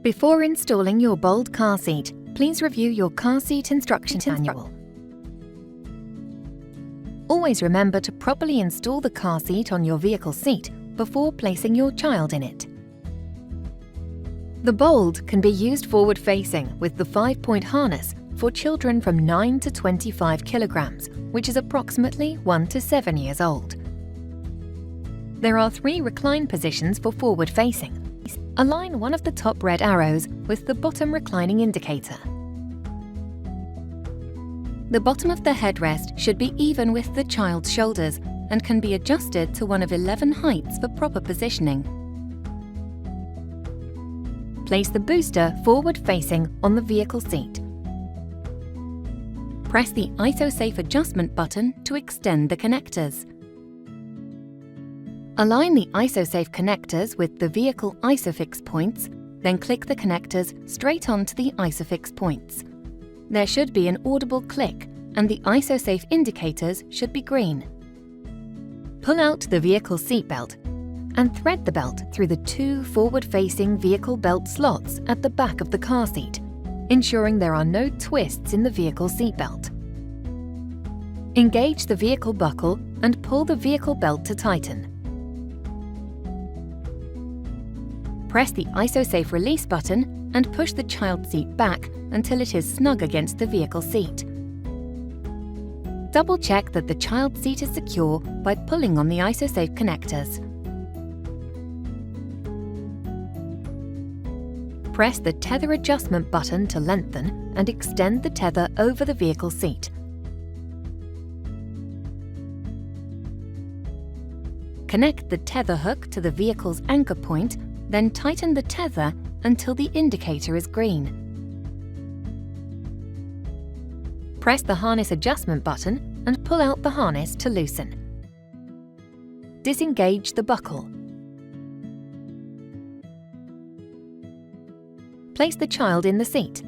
Before installing your Bold car seat, please review your car seat instruction manual. Always remember to properly install the car seat on your vehicle seat before placing your child in it. The Bold can be used forward-facing with the 5-point harness for children from 9 to 25 kilograms, which is approximately 1 to 7 years old. There are 3 recline positions for forward-facing. Align one of the top red arrows with the bottom reclining indicator. The bottom of the headrest should be even with the child's shoulders and can be adjusted to one of 11 heights for proper positioning. Place the booster forward-facing on the vehicle seat. Press the ISO-Safe adjustment button to extend the connectors. Align the ISO-Safe connectors with the vehicle ISOFIX points, then click the connectors straight onto the ISOFIX points. There should be an audible click and the ISO-Safe indicators should be green. Pull out the vehicle seatbelt and thread the belt through the 2 forward-facing vehicle belt slots at the back of the car seat, ensuring there are no twists in the vehicle seatbelt. Engage the vehicle buckle and pull the vehicle belt to tighten. Press the ISO-Safe release button and push the child seat back until it is snug against the vehicle seat. Double-check that the child seat is secure by pulling on the ISO-Safe connectors. Press the tether adjustment button to lengthen and extend the tether over the vehicle seat. Connect the tether hook to the vehicle's anchor point, then tighten the tether until the indicator is green. Press the harness adjustment button and pull out the harness to loosen. Disengage the buckle. Place the child in the seat.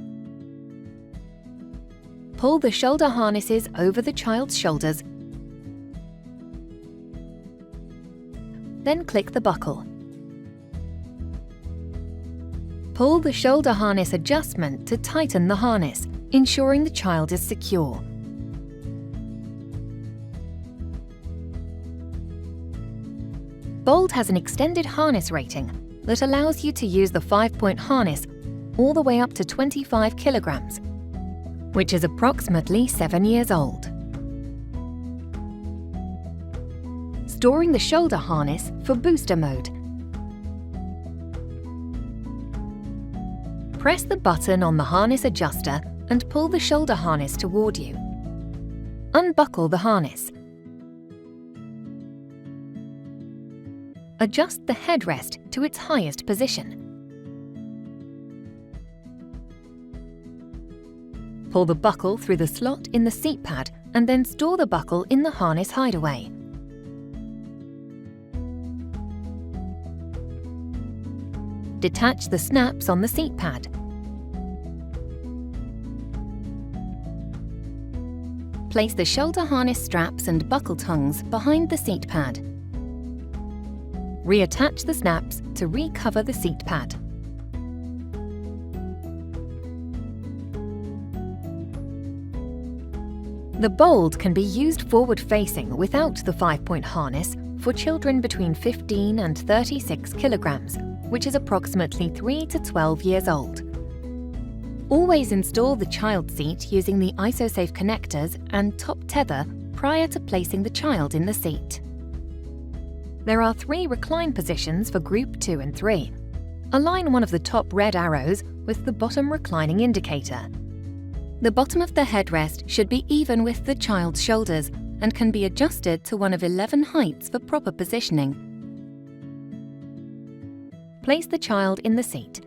Pull the shoulder harnesses over the child's shoulders, then click the buckle. Pull the shoulder harness adjustment to tighten the harness, ensuring the child is secure. Bold has an extended harness rating that allows you to use the 5-point harness all the way up to 25 kilograms, which is approximately 7 years old. Storing the shoulder harness for booster mode. Press the button on the harness adjuster and pull the shoulder harness toward you. Unbuckle the harness. Adjust the headrest to its highest position. Pull the buckle through the slot in the seat pad and then store the buckle in the harness hideaway. Detach the snaps on the seat pad. Place the shoulder harness straps and buckle tongues behind the seat pad. Reattach the snaps to recover the seat pad. The Bold can be used forward-facing without the 5-point harness for children between 15 and 36 kilograms, which is approximately 3 to 12 years old. Always install the child seat using the ISO-Safe connectors and top tether prior to placing the child in the seat. There are 3 recline positions for Group 2 and 3. Align one of the top red arrows with the bottom reclining indicator. The bottom of the headrest should be even with the child's shoulders and can be adjusted to one of 11 heights for proper positioning. Place the child in the seat.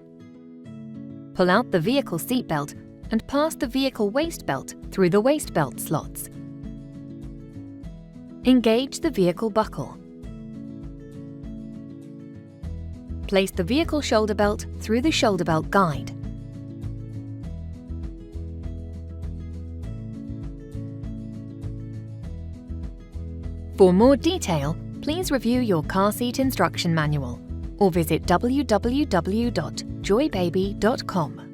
Pull out the vehicle seatbelt and pass the vehicle waist belt through the waist belt slots. Engage the vehicle buckle. Place the vehicle shoulder belt through the shoulder belt guide. For more detail, please review your car seat instruction manual or visit www.joybaby.com.